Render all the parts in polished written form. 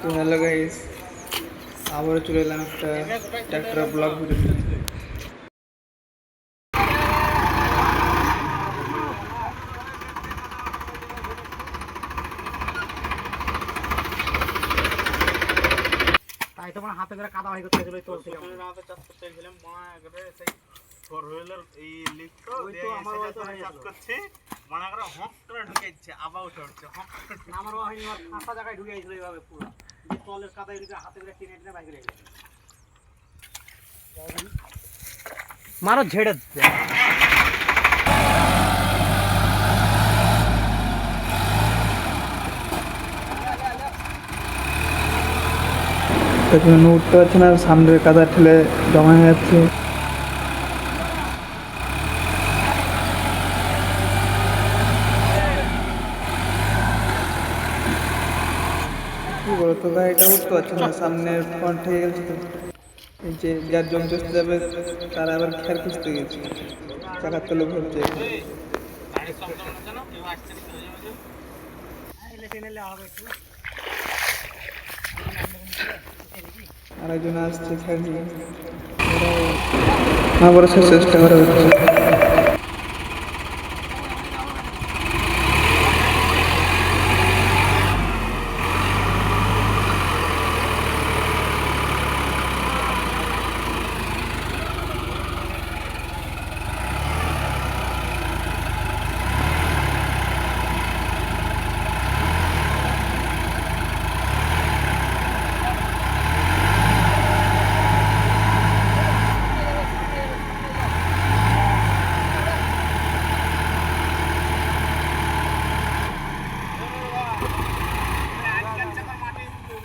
তো hello guys, আবারও চলে এলাম একটা ট্র্যাক্টর ব্লগ ভিডিও নিয়ে। তাই তোমার হাতে করে কাদা হয়ে গেছিল তো রাতে চাষ করতে গেছিলাম মা করে সেই ফোর হুইলার এই লিফট দিয়ে আমার চাষ করছে মনে করে হক করে ঢুকে যাচ্ছে আবার উঠে উঠছে হক আমারও হয়নি আর ফাঁকা জায়গায় ঢুকে গেছিল এইভাবে পুরো যে তলের কাদা এদিকে হাতে করে টেনে টেনে বাইরে গেল মারো ঝেড়ে দিচ্ছে এখন উঠতে পারছে না, সামনের কাদা ঠেলে জমা হয়ে যাচ্ছে। কি বলতো ভাই, এটা উঠতে পারছে না, সামনের ফ্রন্ট হয়ে গেছে তো। এই যে যার জমি চষতে যাবে তারা আবার খেয়ার খুঁজতে গেছে, চাকার তলে ভরছে। গাড়ির শব্দ হচ্ছে না কেউ আসছে না এলে টেনে নেওয়া হবে একটু আরেকজন আসছে ছাড়িয়ে, আবার চেষ্টা করা হচ্ছে।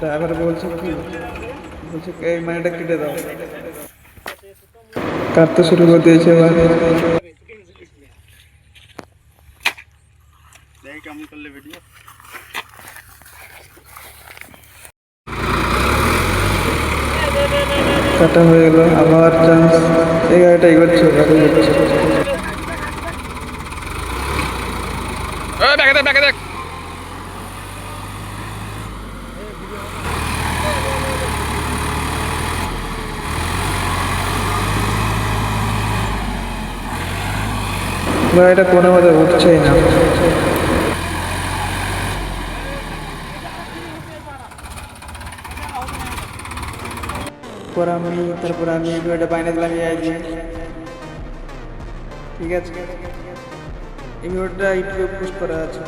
ড্রাইভার বলছে কি, বলছে এই মানেটা কেটে দাও, কাটতে শুরু করে দিয়েছে। এবার দেখি কেমন করলে ভিডিও কাটা হয়ে গেল, আবার চান্স। এই গাড়িটা এগোচ্ছে, গাড়ি এগোচ্ছে। ব্যাকে দেখ গাড়িটা কোনো মতে উঠছেই না। তারপর আমি এটা বাইনে দিলাম এই দিয়ে। ঠিক আছে, এই ভিডিওটা ইউটিউবে পোস্ট করা আছে।